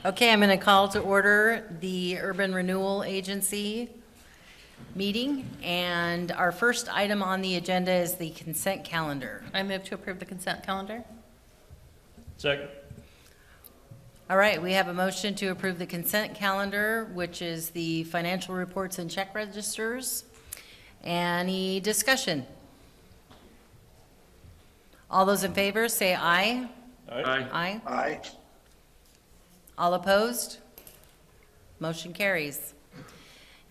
Okay, I'm going to call to order the Urban Renewal Agency meeting, and our first item on the agenda is the consent calendar. I move to approve the consent calendar. Second. All right, we have a motion to approve the consent calendar, which is the financial reports and check registers. Any discussion? All those in favor, say aye. Aye. Aye. Aye. All opposed? Motion carries.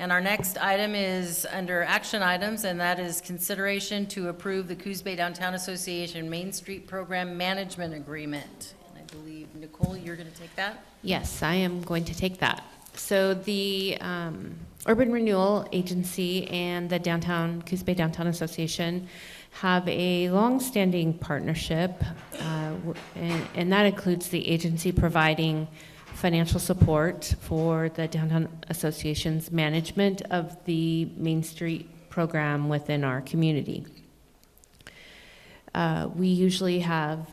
And our next item is under action items, and that is consideration to approve the Coos Bay Downtown Association Main Street Program Management Agreement. And I believe, Nicole, you're going to take that? Yes, I am going to take that. So the Urban Renewal Agency and the Coos Bay Downtown Association have a long-standing partnership, and that includes the agency providing financial support for the Downtown Association's management of the Main Street program within our community. We usually have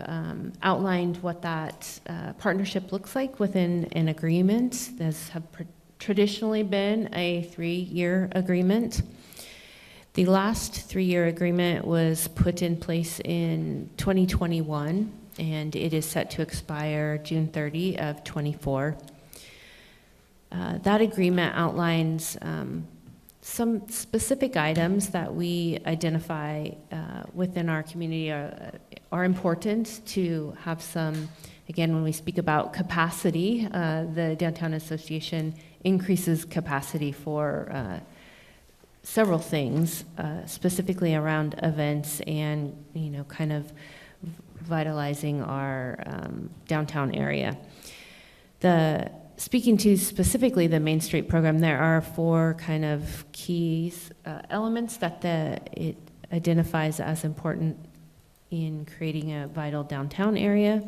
outlined what that partnership looks like within an agreement. This have traditionally been a 3-year agreement. The last 3-year agreement was put in place in 2021, and it is set to expire June 30 of 24. That agreement outlines some specific items that we identify within our community are important to have some. Again, when we speak about capacity, the Downtown Association increases capacity for several things, specifically around events and, kind of vitalizing our downtown area. Speaking to specifically the Main Street program, there are 4 kind of key elements that it identifies as important in creating a vital downtown area.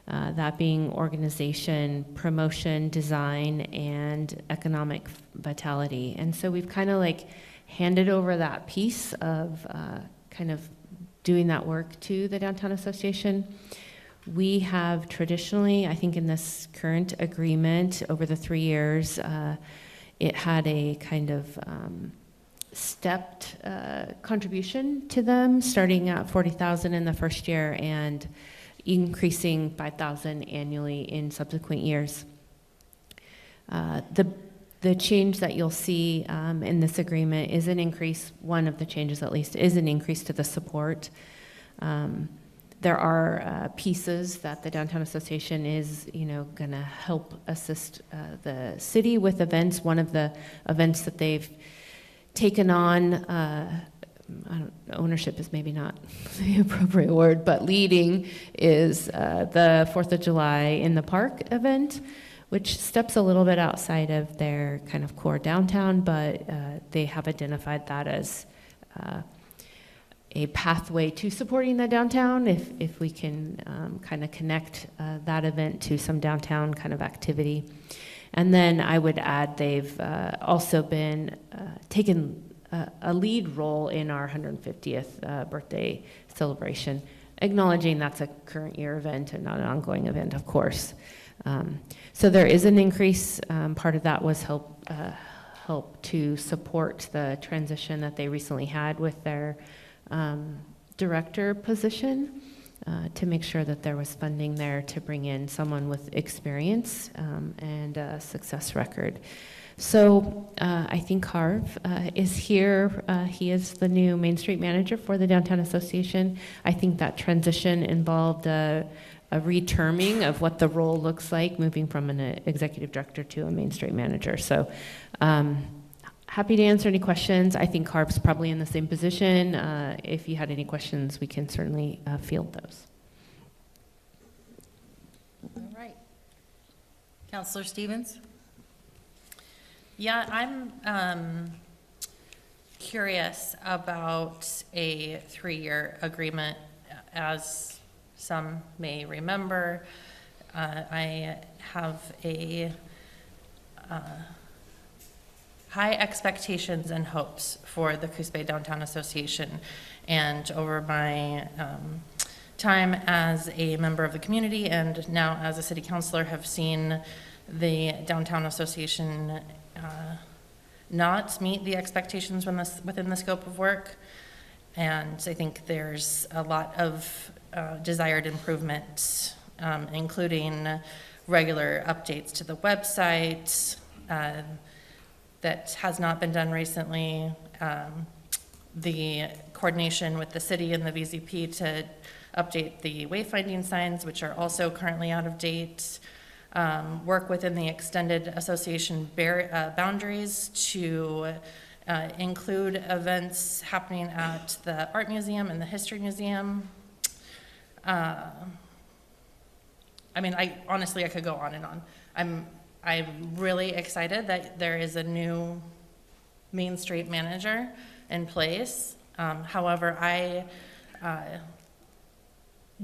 That being organization, promotion, design, and economic vitality. And so we've kind of handed over that piece of kind of doing that work to the Downtown Association. We have traditionally, I think in this current agreement over the 3 years, it had a kind of stepped contribution to them, starting at $40,000 in the first year and increasing $5,000 annually in subsequent years. The change that you'll see in this agreement is an increase, one of the changes at least, is an increase to the support. There are pieces that the Downtown Association is, going to help assist the city with events. One of the events that they've taken on, ownership is maybe not the appropriate word, but leading is the 4th of July in the Park event, which steps a little bit outside of their kind of core downtown, but they have identified that as a pathway to supporting the downtown if we can kind of connect that event to some downtown kind of activity. And then I would add they've also been taken a lead role in our 150th birthday celebration, acknowledging that's a current year event and not an ongoing event, of course. So there is an increase. Part of that was help to support the transition that they recently had with their director position, to make sure that there was funding there to bring in someone with experience and a success record. So I think Harv is here. He is the new Main Street manager for the Downtown Association. I think that transition involved a reterming of what the role looks like, moving from an executive director to a Main Street manager. So happy to answer any questions. I think Harv's probably in the same position. If you had any questions, we can certainly field those. All right. Councilor Stevens? Yeah, I'm curious about a 3-year agreement. As some may remember, I have a high expectations and hopes for the Coos Bay Downtown Association, and over my time as a member of the community and now as a city councilor have seen the Downtown Association not meet the expectations within the scope of work. And I think there's a lot of desired improvement, including regular updates to the website that has not been done recently, the coordination with the city and the VZP to update the wayfinding signs, which are also currently out of date, work within the extended association boundaries to include events happening at the Art Museum and the History Museum. I mean, honestly, I could go on and on. I'm really excited that there is a new Main Street manager in place. However, I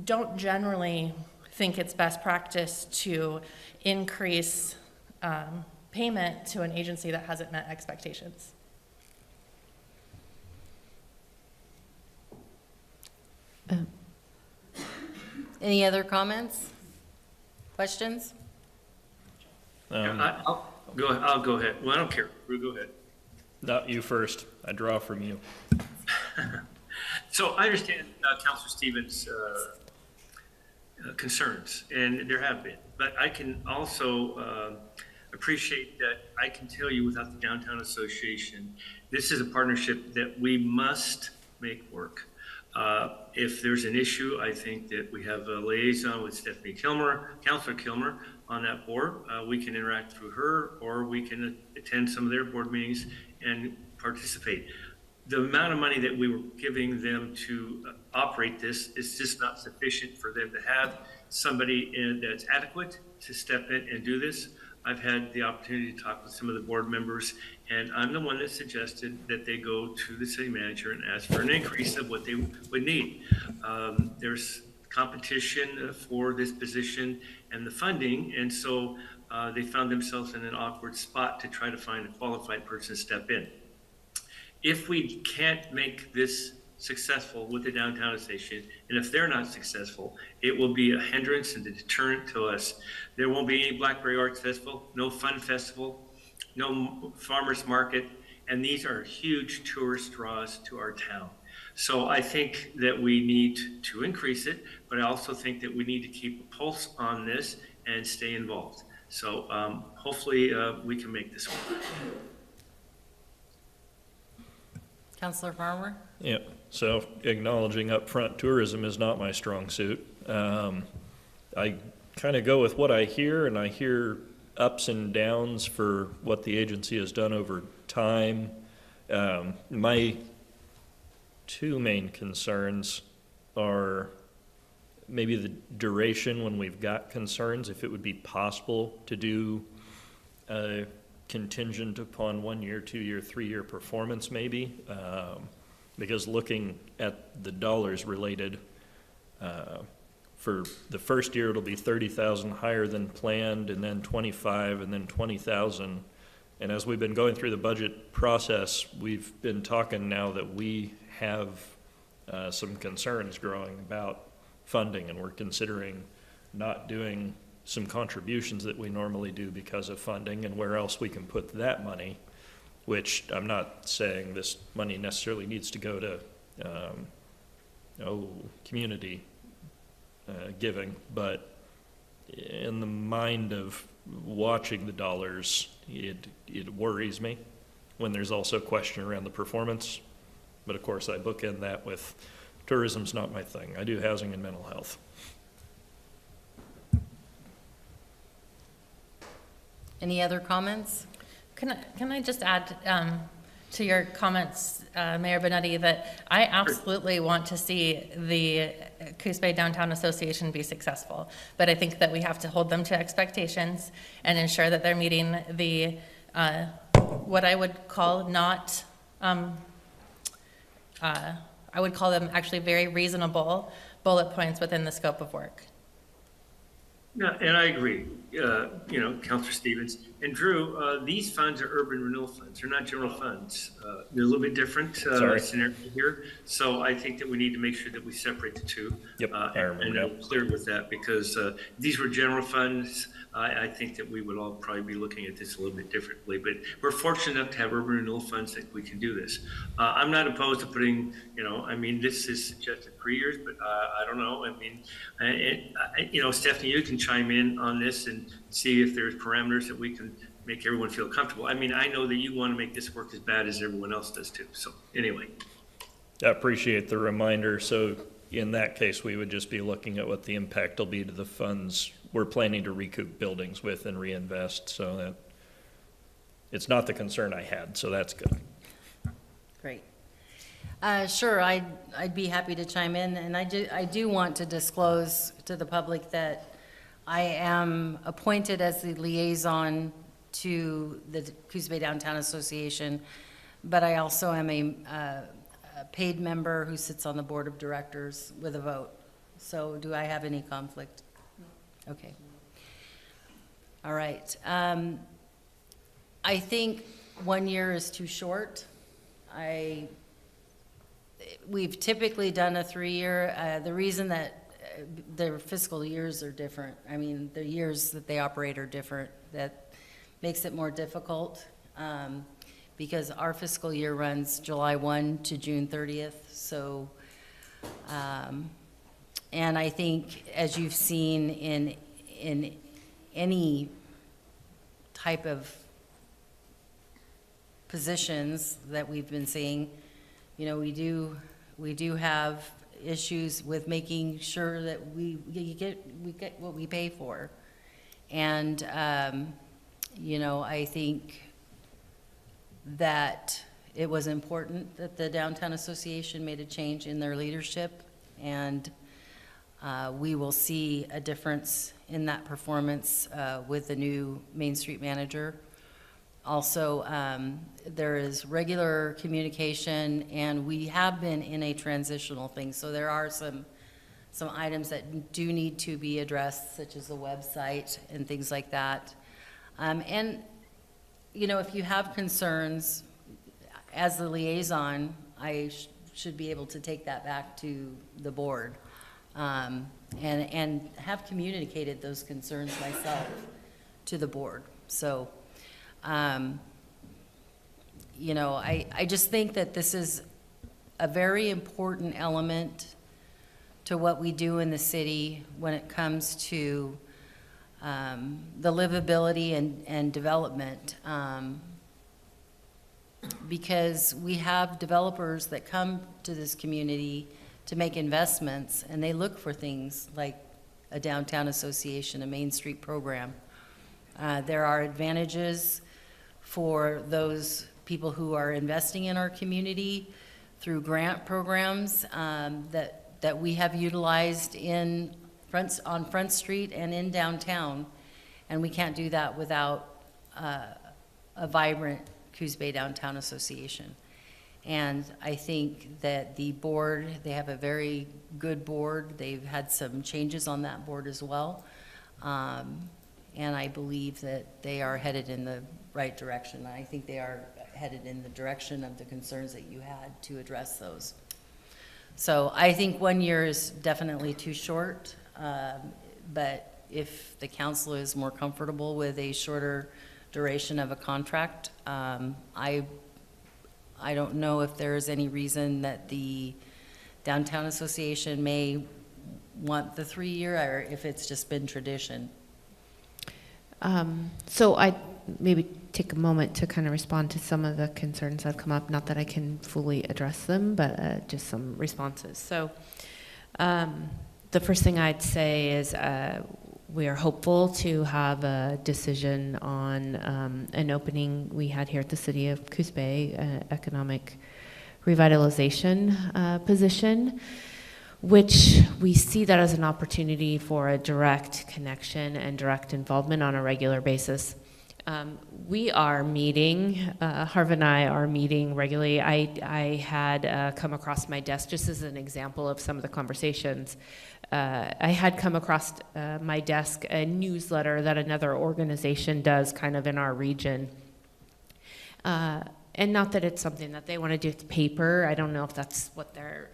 don't generally think it's best practice to increase payment to an agency that hasn't met expectations. Any other comments? Questions? I'll go ahead. Well, I don't care. We'll go ahead. Not you first. I draw from you. So I understand Councilor Stevens' concerns, and there have been. But I can also appreciate that I can tell you without the Downtown Association, this is a partnership that we must make work. If there's an issue, I think that we have a liaison with Stephanie Kilmer, Councilor Kilmer, on that board. We can interact through her, or we can attend some of their board meetings and participate. The amount of money that we were giving them to operate this is just not sufficient for them to have somebody that's adequate to step in and do this. I've had the opportunity to talk with some of the board members, and I'm the one that suggested that they go to the city manager and ask for an increase of what they would need. There's competition for this position and the funding, and so they found themselves in an awkward spot to try to find a qualified person to step in. If we can't make this successful with the Downtown Association, and if they're not successful, it will be a hindrance and a deterrent to us. There won't be any Blackberry Arts Festival, no Fun Festival, no farmers market, and these are huge tourist draws to our town. So I think that we need to increase it, but I also think that we need to keep a pulse on this and stay involved. So hopefully we can make this work. Councilor Farmer? Yeah, so acknowledging upfront tourism is not my strong suit. I kind of go with what I hear, and I hear ups and downs for what the agency has done over time. My two main concerns are maybe the duration when we've got concerns, if it would be possible to do contingent upon 1 year, 2 year, 3 year performance maybe, because looking at the dollars related, for the first year it'll be 30,000 higher than planned, and then 25, and then 20,000. And as we've been going through the budget process, we've been talking now that we have some concerns growing about funding, and we're considering not doing some contributions that we normally do because of funding, and where else we can put that money, which I'm not saying this money necessarily needs to go to community giving, but in the mind of watching the dollars, it worries me when there's also a question around the performance. But of course I bookend that with tourism's not my thing. I do housing and mental health. Any other comments? Can I just add to your comments, Mayor Benetti, that I absolutely want to see the Coos Bay Downtown Association be successful, but I think that we have to hold them to expectations and ensure that they're meeting the what I would call not I would call them actually very reasonable bullet points within the scope of work. Yeah, and I agree. Counselor Stevens and Drew, these funds are urban renewal funds. They're not general funds. They're a little bit different Sorry. scenario here. So I think that we need to make sure that we separate the two. Yep, I remember And now. I'm clear with that, because these were general funds. I think that we would all probably be looking at this a little bit differently, but we're fortunate enough to have urban renewal funds that we can do this. I'm not opposed to putting, this is suggested 3 years, but I don't know. Stephanie, you can chime in on this and see if there's parameters that we can make everyone feel comfortable. I know that you want to make this work as bad as everyone else does too. So anyway. I appreciate the reminder. So in that case, we would just be looking at what the impact will be to the funds we're planning to recoup buildings with and reinvest. So that it's not the concern I had, so that's good. Great. Sure, I'd be happy to chime in, and I do want to disclose to the public that I am appointed as the liaison to the Coos Bay Downtown Association, but I also am a paid member who sits on the board of directors with a vote. So do I have any conflict? Okay. All right. I think 1 year is too short. We've typically done a 3-year. The reason that their fiscal years are different, the years that they operate are different. That makes it more difficult because our fiscal year runs July 1 to June 30th. So, and I think, as you've seen in any type of positions that we've been seeing, we do have issues with making sure that we get what we pay for. And, I think that it was important that the Downtown Association made a change in their leadership, and we will see a difference in that performance with the new Main Street manager. Also, there is regular communication, and we have been in a transitional thing. So there are some items that do need to be addressed, such as the website and things like that. And, if you have concerns, as the liaison, I should be able to take that back to the board and have communicated those concerns myself to the board. So, I just think that this is a very important element to what we do in the city when it comes to the livability and development. Because we have developers that come to this community to make investments, and they look for things like a downtown association, a Main Street program. There are advantages for those people who are investing in our community through grant programs that we have utilized on Front Street and in downtown, and we can't do that without a vibrant Coos Bay Downtown Association. And I think that the board, they have a very good board. They've had some changes on that board as well. And I believe that they are headed in the right direction. I think they are headed in the direction of the concerns that you had to address those. So I think 1 year is definitely too short, but if the council is more comfortable with a shorter duration of a contract, I don't know if there is any reason that the Downtown Association may want the 3-year, or if it's just been tradition. So I maybe take a moment to kind of respond to some of the concerns that have come up. Not that I can fully address them, but just some responses. So the first thing I'd say is we are hopeful to have a decision on an opening we had here at the City of Coos Bay, economic revitalization position, which we see that as an opportunity for a direct connection and direct involvement on a regular basis. We are meeting, Harv and I are meeting regularly. I had come across my desk, just as an example of some of the conversations, I had come across my desk a newsletter that another organization does kind of in our region. And not that it's something that they want to do with paper. I don't know if that's what their,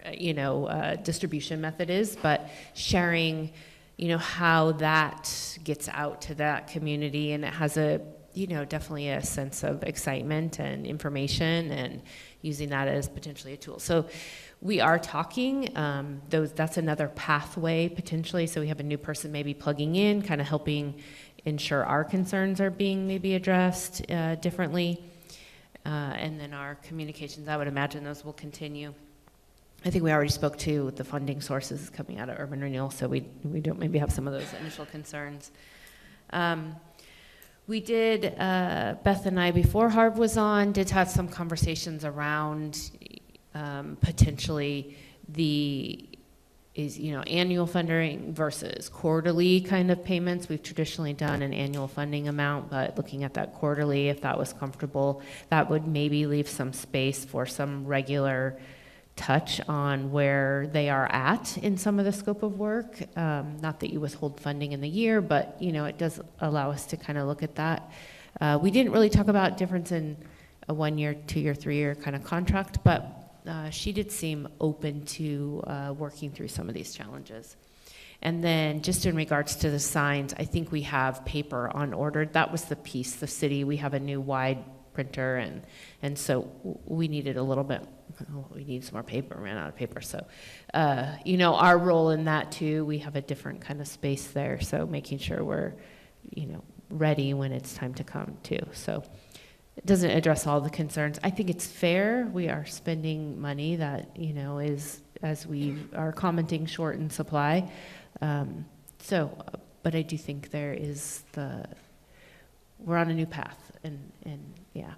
distribution method is, but sharing, how that gets out to that community, and it has definitely a sense of excitement and information, and using that as potentially a tool. So we are talking, that's another pathway potentially. So we have a new person maybe plugging in, kind of helping ensure our concerns are being maybe addressed differently. And then our communications, I would imagine those will continue. I think we already spoke to the funding sources coming out of urban renewal, so we don't maybe have some of those initial concerns. We did, Beth and I, before Harv was on, did have some conversations around potentially annual funding versus quarterly kind of payments. We've traditionally done an annual funding amount, but looking at that quarterly, if that was comfortable, that would maybe leave some space for some regular touch on where they are at in some of the scope of work. Not that you withhold funding in the year, but it does allow us to kind of look at that. We didn't really talk about difference in a 1 year, 2 year, 3 year kind of contract, but she did seem open to working through some of these challenges. And then just in regards to the signs, I think we have paper on order. That was the piece, the city, we have a new wide printer, and so we needed a little bit, we need some more paper, ran out of paper. So, our role in that too, we have a different kind of space there. So making sure we're, ready when it's time to come too. So it doesn't address all the concerns. I think it's fair. We are spending money that, is, as we are commenting, short in supply. But I do think we're on a new path, and yeah.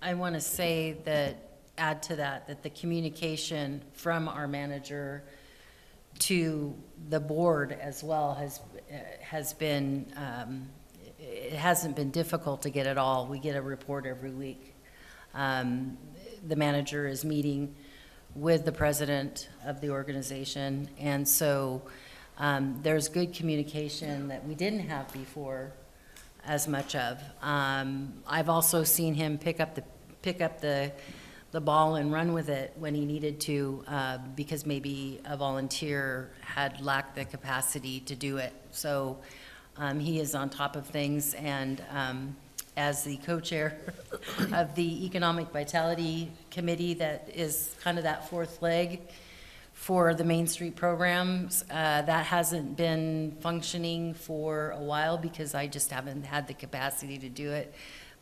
I want to say that, add to that the communication from our manager to the board as well has been, it hasn't been difficult to get it all. We get a report every week. The manager is meeting with the president of the organization, and so there's good communication that we didn't have before as much of. I've also seen him pick up the ball and run with it when he needed to, because maybe a volunteer had lacked the capacity to do it. So he is on top of things, and as the co-chair of the Economic Vitality Committee, that is kind of that fourth leg for the Main Street programs, that hasn't been functioning for a while because I just haven't had the capacity to do it.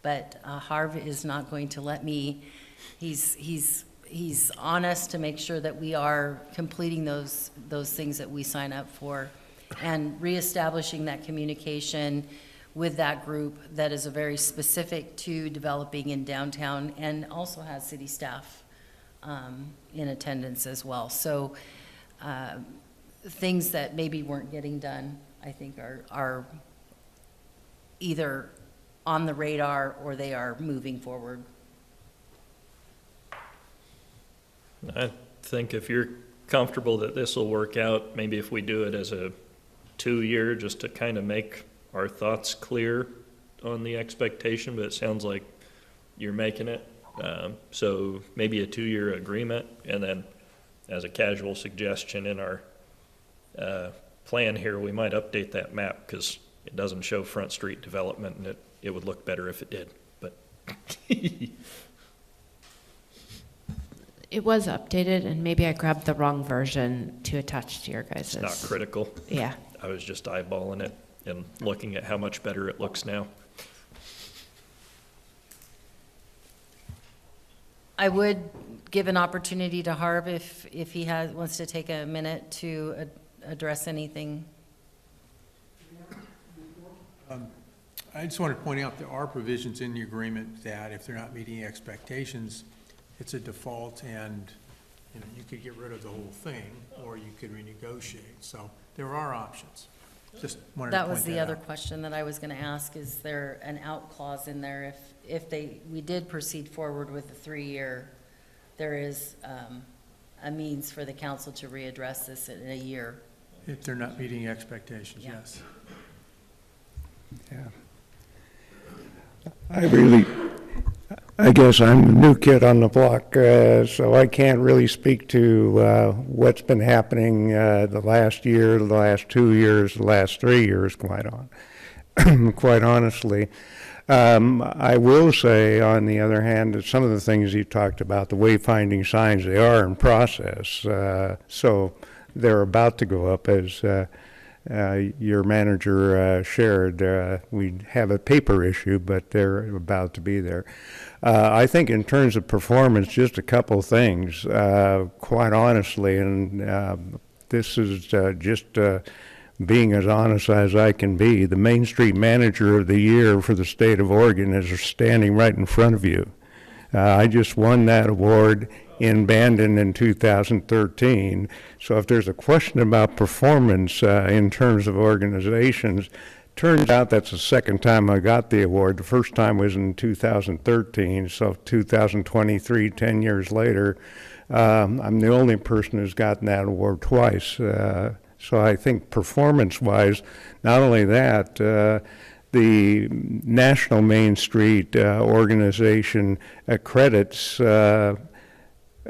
But Harv is not going to let me. He's on us to make sure that we are completing those things that we sign up for, and reestablishing that communication with that group that is very specific to developing in downtown, and also has city staff in attendance as well. So things that maybe weren't getting done, I think are either on the radar or they are moving forward. I think if you're comfortable that this will work out, maybe if we do it as a 2 year, just to kind of make our thoughts clear on the expectation, but it sounds like you're making it. So maybe a 2 year agreement, and then as a casual suggestion in our plan here, we might update that map because it doesn't show Front Street development, and it would look better if it did, but. It was updated, and maybe I grabbed the wrong version to attach to your guys'. It's not critical. Yeah. I was just eyeballing it and looking at how much better it looks now. I would give an opportunity to Harv if he wants to take a minute to address anything. I just want to point out there are provisions in the agreement that if they're not meeting expectations, it's a default, and you could get rid of the whole thing, or you could renegotiate. So there are options. Just wanted to That point was the that other out. question that I was gonna ask, is there an out clause in there if we did proceed forward with the 3-year, there is, a means for the council to readdress this in a year? If they're not meeting expectations, Yeah. yes. Yeah. I guess I'm the new kid on the block, so I can't really speak to what's been happening the last year, the last 2 years, the last 3 years, quite honestly. I will say, on the other hand, that some of the things you talked about, the wayfinding signs, they are in process. So they're about to go up, as your manager shared. We have a paper issue, but they're about to be there. I think in terms of performance, just a couple things, quite honestly, and this is just being as honest as I can be. The Main Street Manager of the Year for the state of Oregon is standing right in front of you. I just won that award in Bandon in 2013. So if there's a question about performance in terms of organizations, turns out that's the second time I got the award. The first time was in 2013, so 2023, 10 years later, I'm the only person who's gotten that award twice. So I think performance-wise, not only that, the National Main Street organization accredits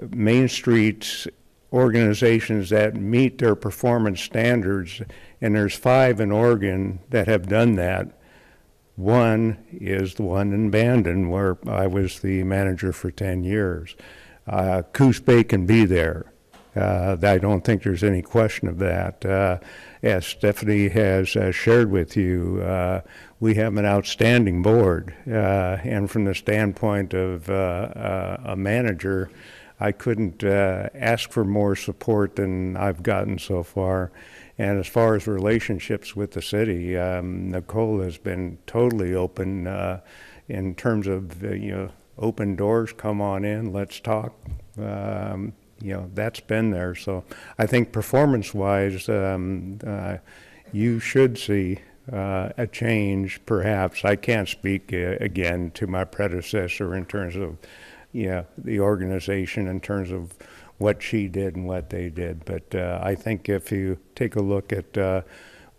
Main Street's organizations that meet their performance standards, and there's 5 in Oregon that have done that. One is the one in Bandon, where I was the manager for 10 years. Coos Bay can be there. I don't think there's any question of that. As Stephanie has shared with you, we have an outstanding board, and from the standpoint of a manager, I couldn't ask for more support than I've gotten so far. And as far as relationships with the city, Nicole has been totally open in terms of, open doors, come on in, let's talk. That's been there. So I think performance-wise, you should see a change, perhaps. I can't speak again to my predecessor in terms of, the organization, in terms of what she did and what they did. But I think if you take a look at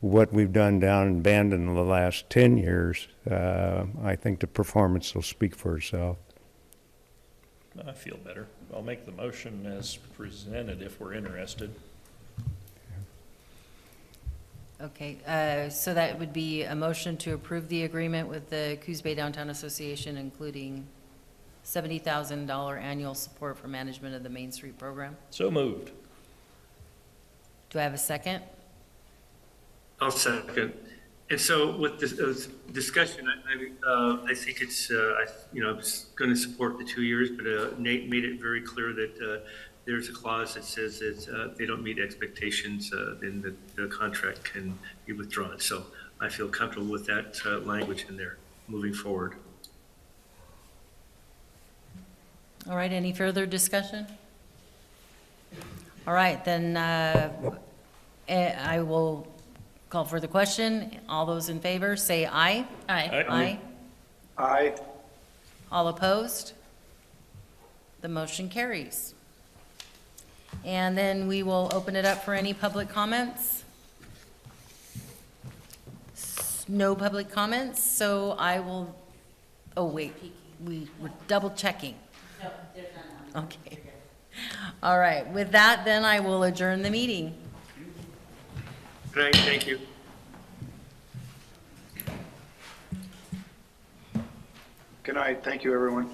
what we've done down in Bandon in the last 10 years, I think the performance will speak for itself. I feel better. I'll make the motion as presented if we're interested. Okay, so that would be a motion to approve the agreement with the Coos Bay Downtown Association, including $70,000 annual support for management of the Main Street program. So moved. Do I have a second? I'll second. And so with this discussion, I think it's, I was going to support the 2 years, but Nate made it very clear that there's a clause that says that if they don't meet expectations, then the contract can be withdrawn. So I feel comfortable with that language in there moving forward. All right, any further discussion? All right, then I will call for the question. All those in favor, say aye. Aye. Aye. Aye. All opposed? The motion carries. And then we will open it up for any public comments. No public comments, so I will, oh, wait, we're double checking. No, there's none. Okay. All right, with that, then I will adjourn the meeting. Good night, thank you. Good night. Thank you, everyone.